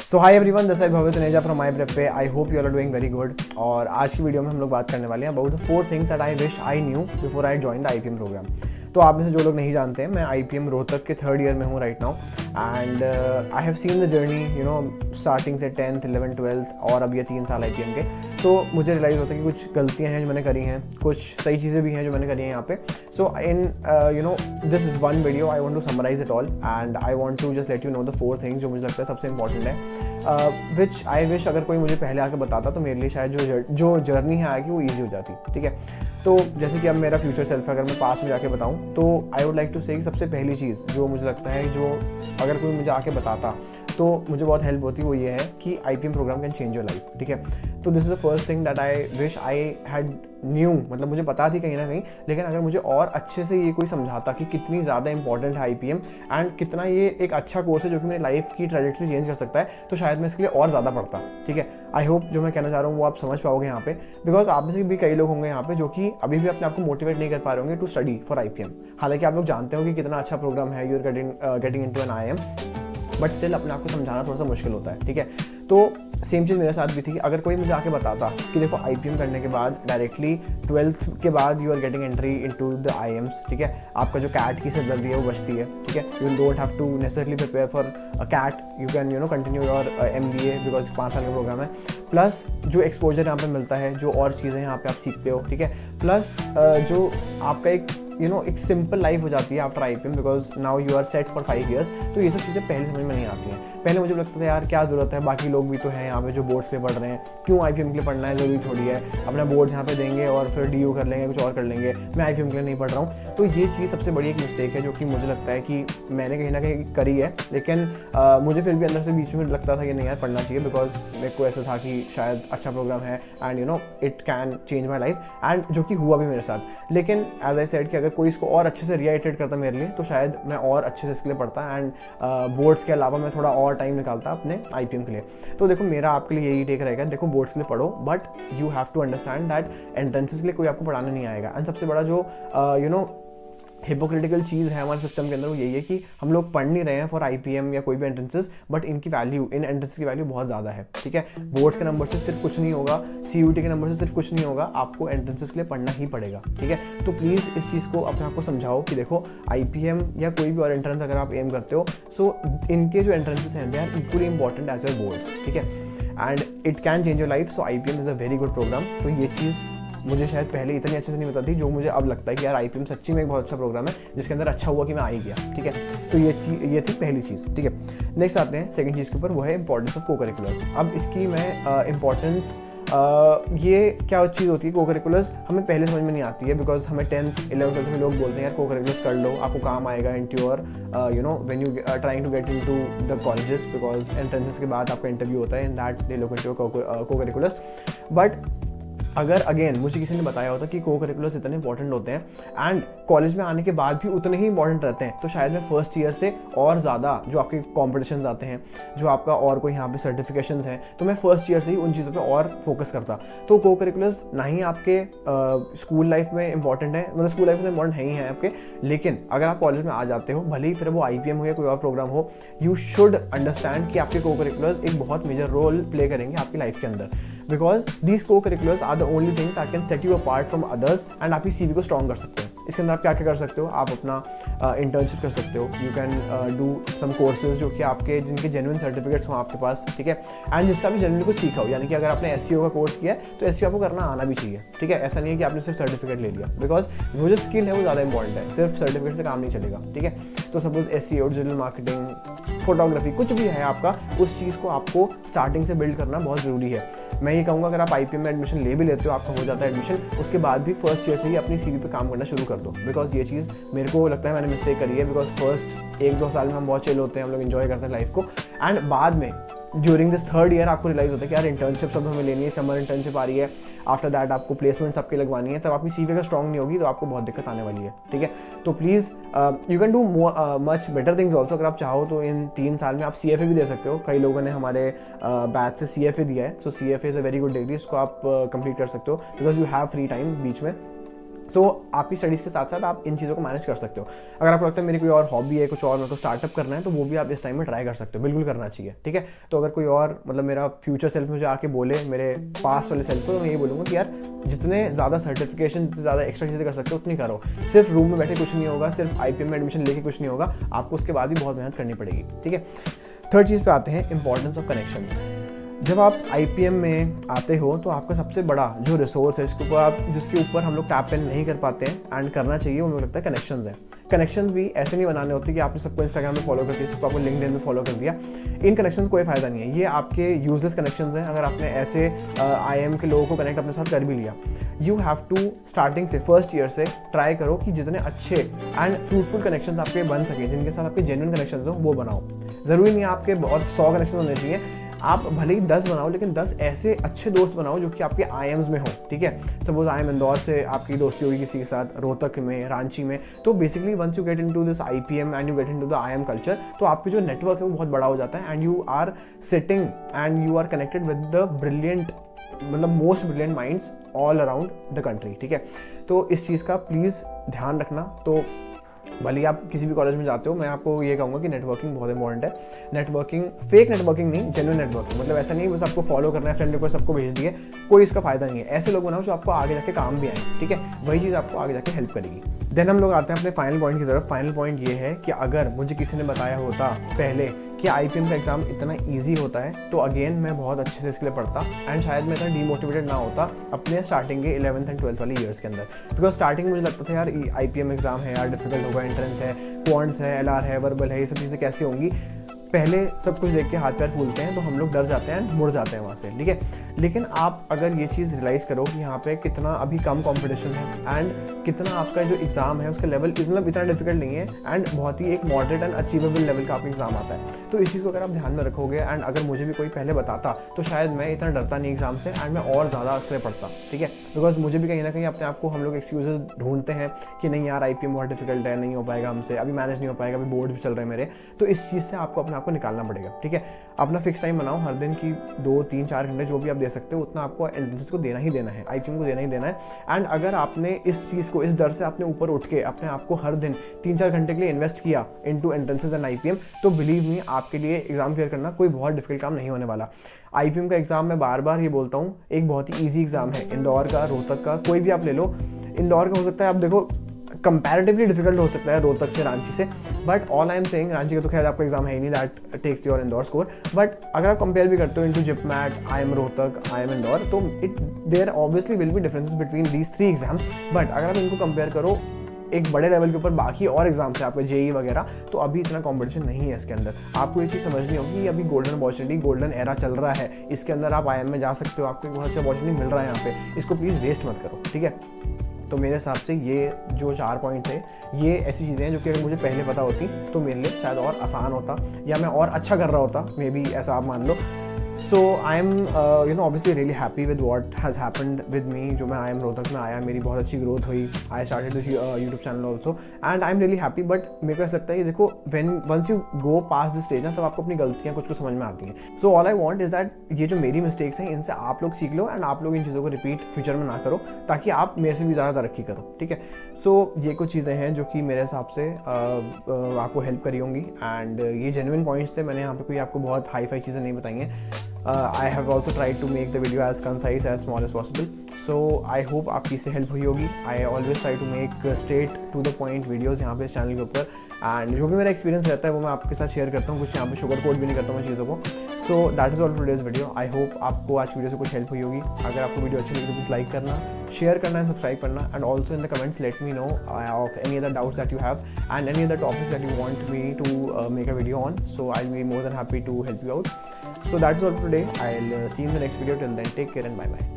So hi everyone, this is Bhavit Neja from my prep पे। I hope you are doing very good. और आज की video में हम लोग बात करने वाले हैं about the 4 things that I wish I knew before I join the IPM program. तो आप में से जो लोग नहीं जानते हैं, मैं आईपीएम रोहतक के 3rd ईयर में हूँ right now. And I have seen the journey, you know, starting से 10th 11th 12th और अब ये 3 साल आईपीएम के। तो मुझे रियलाइज़ होता है कि कुछ गलतियाँ हैं जो मैंने करी हैं, कुछ सही चीज़ें भी हैं जो मैंने करी हैं यहाँ पे। So in you know this one video I want to summarize it all and I want to just let you know the 4 things जो मुझे लगता है सबसे इंपॉर्टेंट है, विच आई विश अगर कोई मुझे पहले आके बताता तो मेरे लिए शायद जो जर्नी है आगे वो ईजी हो जाती। ठीक है, तो जैसे कि अब मेरा फ्यूचर सेल्फ है, अगर मैं पास में जाके बताऊं तो आई वुड लाइक टू से सबसे पहली चीज़ जो मुझे लगता है, जो अगर कोई मुझे आके बताता तो मुझे बहुत हेल्प होती, वो ये है कि IPM program can change your life. ठीक है, तो this is the first thing that I wish I had knew. मतलब मुझे पता थी कहीं ना कहीं, लेकिन अगर मुझे और अच्छे से ये कोई समझाता कि कितनी ज़्यादा इंपॉर्टेंट है आईपीएम एंड कितना ये एक अच्छा कोर्स है जो कि मेरी लाइफ की ट्रैजेक्टरी चेंज कर सकता है, तो शायद मैं इसके लिए और ज़्यादा पढ़ता। ठीक है, आई होप जो मैं कहना चाह रहा हूँ वो आप समझ पाओगे यहाँ पे, बिकॉज आप में से भी कई लोग होंगे यहाँ पे जो कि अभी भी अपने आप को मोटिवेट नहीं कर पा रहे होंगे टू स्टडी फॉर आईपीएम। हालांकि आप लोग जानते हो कि कितना अच्छा प्रोग्राम है, you are getting into an IIM, but still अपने आप को समझाना थोड़ा सा मुश्किल होता है। ठीक है, तो सेम चीज़ मेरे साथ भी थी कि अगर कोई मुझे आके बताता कि देखो आईपीएम करने के बाद डायरेक्टली 12th के बाद you are getting entry into the IIMs. ठीक है, आपका जो कैट की सिरदर्दी है वो बचती है। ठीक है, you don't have to necessarily prepare for a CAT, you can you know continue your MBA because 5 साल का प्रोग्राम है। प्लस जो एक्सपोजर यहाँ पे मिलता है, जो और चीज़ें यहाँ पे आप सीखते हो। ठीक है, प्लस जो आपका एक एक सिंपल लाइफ हो जाती है after IPM, because now you are set for 5 years। तो ये सब चीज़ें पहले समझ में नहीं आती हैं। पहले मुझे लगता था यार क्या ज़रूरत है, बाकी लोग भी तो हैं यहाँ पे जो बोर्ड्स के लिए पढ़ रहे हैं, क्यों आईपीएम के लिए पढ़ना है, ज़रूरी थोड़ी है, अपना बोर्ड्स यहाँ पे देंगे और फिर डीयू कर लेंगे, कुछ और कर लेंगे, मैं आईपीएम के लिए नहीं पढ़ रहा हूँ। तो ये चीज़ सबसे बड़ी एक मिस्टेक है जो कि मुझे लगता है कि मैंने कहीं ना कहीं करी है, लेकिन मुझे फिर भी अंदर से बीच में लगता था कि नहीं यार पढ़ना चाहिए, बिकॉज मेरे को ऐसा था कि शायद अच्छा प्रोग्राम है and you know it can change my life, and जो कि हुआ भी मेरे साथ। लेकिन एज आई सेड कि अगर कोई इसको और अच्छे से रिआइटरेट करता मेरे लिए तो शायद मैं और अच्छे से इसके लिए पढ़ता एंड बोर्ड्स के अलावा मैं थोड़ा और टाइम निकालता अपने आईपीएम के लिए। तो देखो मेरा आपके लिए यही टेक रहेगा, देखो बोर्ड्स के लिए पढ़ो, but you have to understand that entrances के लिए कोई आपको पढ़ाने नहीं आएगा। एंड सबसे बड़ा जो हिपोक्रिटिकल चीज़ है हमारे सिस्टम के अंदर वो यही है कि हम लोग पढ़ नहीं रहे हैं फॉर आईपीएम या कोई भी एंट्रेंसेस, बट इनकी वैल्यू, इन एंट्रेंसेस की वैल्यू बहुत ज़्यादा है। ठीक है, बोर्ड्स के नंबर से सिर्फ कुछ नहीं होगा, सीयूटी के नंबर से सिर्फ कुछ नहीं होगा, आपको एंट्रेंसेस के लिए पढ़ना ही पड़ेगा। ठीक है, तो प्लीज़ इस चीज़ को अपने आप को समझाओ कि देखो आईपीएम या कोई भी और एंट्रेंस अगर आप एम करते हो, सो इनके जो एंट्रेंसेस हैं they are equally important as your boards. ठीक है, and it can change your life. So IPM is a very good program. तो ये चीज़ मुझे शायद पहले इतनी अच्छे से नहीं पता थी, जो मुझे अब लगता है कि यार आईपीएम सच्ची में एक बहुत अच्छा प्रोग्राम है जिसके अंदर अच्छा हुआ कि मैं आ ही गया। ठीक है, तो ये थी पहली चीज़। ठीक है, नेक्स्ट आते हैं सेकंड चीज़ के ऊपर, वो है इंपॉर्टेंस ऑफ को करिकुलर्स। अब इसकी मैं इंपॉर्टेंस ये क्या चीज़ होती है, को करिकुलर्स हमें पहले समझ में नहीं आती है, बिकॉज हमें 10th 11th 12th में लोग बोलते हैं यार को करिकुलर्स कर लो, आपको काम आएगा into your you know when you trying to get into the colleges, because entrances के बाद आपका इंटरव्यू होता है, in that they look into cocurriculars. But अगर अगेन मुझे किसी ने बताया होता कि को करिकुलर्स इतने इंपॉर्टेंट होते हैं एंड कॉलेज में आने के बाद भी उतने ही इंपॉर्टेंट रहते हैं, तो शायद मैं फर्स्ट ईयर से और ज़्यादा जो आपके कॉम्पिटिशन्स आते हैं, जो आपका और कोई यहाँ पे सर्टिफिकेशंस हैं, तो मैं फर्स्ट ईयर से ही उन चीज़ों पे और फोकस करता। तो को करिकुलर्स ना ही आपके स्कूल लाइफ में इंपॉर्टेंट है, मतलब स्कूल लाइफ में इंपॉर्टेंट है ही हैं आपके, लेकिन अगर आप कॉलेज में आ जाते हो, भले ही फिर वो आईपीएम हो या कोई और प्रोग्राम हो, यू शुड अंडरस्टैंड कि आपके को करिकुलर्स एक बहुत मेजर रोल प्ले करेंगे आपकी लाइफ के अंदर, because these co-curriculars are the only things that can set you apart from others and आपकी सीवी को स्ट्रॉन्ग कर सकते हैं। इसके अंदर आप क्या क्या कर सकते हो, आप अपना इंटर्नशिप कर सकते हो, you can do some courses जो कि आपके जिनके जेन्युइन सर्टिफिकेट्स हों आपके पास। ठीक है, एंड जिससे आपने जेन्युइनली कुछ सीखा हो, यानी कि अगर आपने एसईओ का कोर्स किया है तो एसईओ आपको करना आना भी चाहिए। ठीक है, ऐसा नहीं है कि आपने सिर्फ सर्टिफिकेट ले लिया, बिकॉज वो जो स्किल है वो ज़्यादा इंपॉर्टेंट है, सिर्फ सर्टिफिकेट से काम नहीं चलेगा। ठीक है, तो suppose SEO, digital marketing, photography, कुछ भी है आपका, उस चीज़ को आपको स्टार्टिंग से बिल्ड करना बहुत ज़रूरी है। मैं ये कहूँगा अगर आप आईपीएम में एडमिशन ले भी लेते हो, आपका हो जाता है एडमिशन, उसके बाद भी फर्स्ट ईयर से ही अपनी सीवी पे काम करना शुरू कर दो, बिकॉज ये चीज़ मेरे को लगता है मैंने मिस्टेक करी है, बिकॉज फर्स्ट 1-2 साल में हम बहुत चिल होते हैं, हम लोग एंजॉय करते हैं लाइफ को, एंड बाद में ड्यूरिंग दिस 3rd ईयर आपको रियलाइज़ होता है कि यार इंटर्नशिप सब हमें लेनी है, समर इंटर्नशिप आ रही है, आफ्टर दैट आपको प्लेसमेंट सबके लगवानी है, तब आपकी सीवी का स्ट्रॉन्ग नहीं होगी तो आपको बहुत दिक्कत आने वाली है। ठीक है, तो please you can do much better things also. अगर आप चाहो तो इन 3 साल में आप CFA भी दे सकते हो, कई लोगों ने हमारे बैच से CFA दिया है, so CFA is a very good degree, इसको आप कंप्लीट कर सकते हो, because you have free time बीच में। सो आपकी स्टडीज़ के साथ साथ आप इन चीज़ों को मैनेज कर सकते हो। अगर आपको लगता है मेरी कोई और हॉबी है, कुछ और मेरे को स्टार्टअप करना है, तो वो भी आप इस टाइम में ट्राई कर सकते हो, बिल्कुल करना चाहिए, ठीक है। तो अगर कोई और मतलब मेरा फ्यूचर सेल्फ मुझे आके बोले, मेरे पास्ट वाले सेल्फ को, तो मैं ये बोलूँगा कि यार जितने ज़्यादा सर्टिफिकेशन, जितने ज़्यादा एक्स्ट्रा चीज़ें कर सकते हो उतनी करो। सिर्फ रूम में बैठे कुछ नहीं होगा, सिर्फ IPM में एडमिशन लेके कुछ नहीं होगा, आपको उसके बाद भी बहुत मेहनत करनी पड़ेगी, ठीक है। थर्ड चीज़ पे आते हैं, इंपॉर्टेंस ऑफ कनेक्शंस। जब आप IPM में आते हो तो आपका सबसे बड़ा जो रिसोर्स है, जिसके ऊपर हम लोग टैप इन नहीं कर पाते हैं एंड करना चाहिए, वो मुझे लगता है कनेक्शंस है। कनेक्शंस भी ऐसे नहीं बनाने होते कि आपने सबको इंस्टाग्राम में फॉलो कर दिया, सबको आपको लिंक्डइन में फॉलो कर दिया। इन कनेक्शंस कोई फ़ायदा नहीं है, ये आपके यूजलेस कनेक्शंस हैं। अगर आपने ऐसे IIM के लोगों को कनेक्ट अपने साथ कर भी लिया, यू हैव टू स्टार्टिंग से, फर्स्ट ईयर से ट्राई करो कि जितने अच्छे एंड फ्रूटफुल कनेक्शंस आपके बन सके, जिनके साथ आपके जेन्युइन कनेक्शंस हो, वो बनाओ। ज़रूरी नहीं है आपके बहुत 100 कनेक्शन होने चाहिए, आप भले ही 10 बनाओ, लेकिन 10 ऐसे अच्छे दोस्त बनाओ जो कि आपके IIMs में हो, ठीक है। सपोज IIM इंदौर से आपकी दोस्ती होगी किसी के साथ, रोहतक में, रांची में, तो basically once you get into this IPM and you get into the IIM culture, तो आपके जो नेटवर्क है वो बहुत बड़ा हो जाता है and you are sitting and you are connected with the brilliant, मतलब most brilliant minds all around the country, ठीक है। तो इस चीज़ का प्लीज़ ध्यान रखना। तो भले आप किसी भी कॉलेज में जाते हो, मैं आपको ये कहूँगा कि नेटवर्किंग बहुत इंपॉर्टेंट है। नेटवर्किंग, फेक नेटवर्किंग नहीं, जेन्युइन नेटवर्किंग। मतलब ऐसा नहीं बस आपको फॉलो करना है, फ्रेंड रिक्वेस्ट सबको भेज दिए, कोई इसका फायदा नहीं है। ऐसे लोग बनाओ जो आपको आगे जाके काम भी आए, ठीक है, वही चीज़ आपको आगे जाके हेल्प करेगी। देन हम लोग आते हैं अपने फाइनल पॉइंट की तरफ। फाइनल पॉइंट ये है कि अगर मुझे किसी ने बताया होता पहले कि IPM का एग्जाम इतना ईजी होता है, तो अगेन मैं बहुत अच्छे से इसके लिए पढ़ता एंड शायद मैं इतना डीमोटिवेटेड ना होता अपने स्टार्टिंग के 11th एंड 12th वाली ईयर्स के अंदर। बिकॉज स्टार्टिंग मुझे लगता था यार IPM एग्जाम है यार, डिफिकल्ट होगा, एंट्रेंस है, क्वांट्स है, LR है, वर्बल है, ये सब चीज़ें कैसे होंगी। पहले सब कुछ देख के हाथ पैर फूलते हैं, तो हम लोग डर जाते हैं, मुड़ जाते हैं वहाँ से, ठीक है। लेकिन आप अगर ये चीज़ रियलाइज करो कि यहाँ पे कितना अभी कम कंपटीशन है एंड कितना आपका जो एग्ज़ाम है उसका लेवल मतलब इतना डिफिकल्ट नहीं है एंड बहुत ही एक मॉडरेट एंड अचीवेबल लेवल का आपका एग्जाम आता है, तो इस चीज़ को अगर आप ध्यान में रखोगे एंड अगर मुझे भी कोई पहले बताता तो शायद मैं इतना डरता नहीं एग्जाम से एंड मैं और ज़्यादा उसके लिए पढ़ता, ठीक है। बिकॉज मुझे भी कहीं ना कहीं अपने आप को हम लोग एक्सक्यूजेज ढूंढते हैं कि नहीं यार IPM बहुत डिफिकल्ट है, नहीं हो पाएगा हमसे, अभी मैनेज नहीं हो पाएगा, अभी बोर्ड भी चल रहे हैं मेरे। तो इस चीज़ से आपको अपने आप को निकालना पड़ेगा, ठीक है। अपना फिक्स टाइम बनाओ, हर दिन की 2, 3, 4 घंटे जो भी आप दे सकते हो उतना आपको एंट्रेंस को देना ही देना है, IPM को देना ही देना है। एंड अगर आपने इस चीज़ को, इस डर से आपने ऊपर उठ के अपने आप को हर दिन 3-4 घंटे के लिए इन्वेस्ट किया इनटू एंट्रेंसेस एंड IPM, तो बिलीव मी आपके लिए एग्जाम क्लियर करना कोई बहुत डिफिकल्ट काम नहीं होने वाला। IPM का एग्जाम, मैं बार बार ये बोलता हूँ, एक बहुत ही ईजी एग्जाम है। इंदौर का, रोहतक का, कोई भी आप ले लो। इंदौर का हो सकता है आप देखो कंपैरेटिवली डिफिकल्ट हो सकता है रोहतक से, रांची से, but all I am saying, Ranchi का तो खैर आपका एग्जाम है ही नहीं, that takes your Indore score, but अगर आप कंपेयर भी करते हो into JIPMAT, IIM Rohtak, IIM Indore, तो there obviously will be differences between these 3 exams. But अगर आप इनको कंपेयर करो एक बड़े लेवल के ऊपर बाकी और एग्जाम्स है आपके JEE वगैरह, तो अभी इतना कंपटीशन नहीं है इसके अंदर। आपको ये चीज़ समझनी होगी कि अभी गोल्डन अपॉर्चुनिटी, गोल्डन एरा चल रहा है, इसके अंदर आप IIM में जा सकते हो, आपको बहुत अच्छा अपॉर्चुनिटी मिल रहा है यहाँ पे, इसको प्लीज़ वेस्ट मत करो, ठीक है। तो मेरे हिसाब से ये जो 4 पॉइंट थे, ये ऐसी चीज़ें हैं जो कि अगर मुझे पहले पता होती तो मेरे लिए शायद और आसान होता, या मैं और अच्छा कर रहा होता, मे बी, ऐसा आप मान लो। So I am obviously really happy with what has happened with me. जो मैं IIM रोहतक में आया, मेरी बहुत अच्छी ग्रोथ हुई, I started this YouTube channel also and I am really happy. But मेरे को ऐसा लगता है कि देखो, once you go past this stage ना, तब आपको अपनी गलतियाँ कुछ समझ में आती हैं। So all I want is that ये जो मेरी मिस्टेक्स हैं, इनसे आप लोग सीख लो एंड आप लोग इन चीज़ों को रिपीट फ्यूचर में ना करो, ताकि आप मेरे से भी ज़्यादा तरक्की करो, ठीक है। सो ये कुछ चीज़ें हैं जो कि मेरे हिसाब से आपको हेल्प करी होंगी एंड ये जेन्युइन पॉइंट्स थे। मैंने यहाँ पे कोई आपको बहुत हाई फाई चीज़ें नहीं बताई हैं। I have also tried to make the video as concise, as small as possible. So I hope आपकी इससे हेल्प हुई होगी। I always try to make straight to the point videos यहाँ पे इस चैनल के ऊपर, एंड जो भी मेरा एक्सपीरियंस रहता है वो मैं आपके साथ शेयर करता हूँ, कुछ यहाँ पे शुगर कोट भी नहीं करता हूँ मैं चीज़ों को। So that is all for today's video. I hope आपको आज की वीडियो से कुछ हेल्प हुई होगी। अगर आपको वीडियो अच्छी लगी तो प्लीज़ लाइक करना, शेयर करना एंड सब्सक्राइब करना, and also in the comments let me know of any other doubts that you have and any other topics that you want me to make a video on. So I will be more than happy to help you out. So that's all for today. I'll see you in the next video. Till then, take care and bye bye.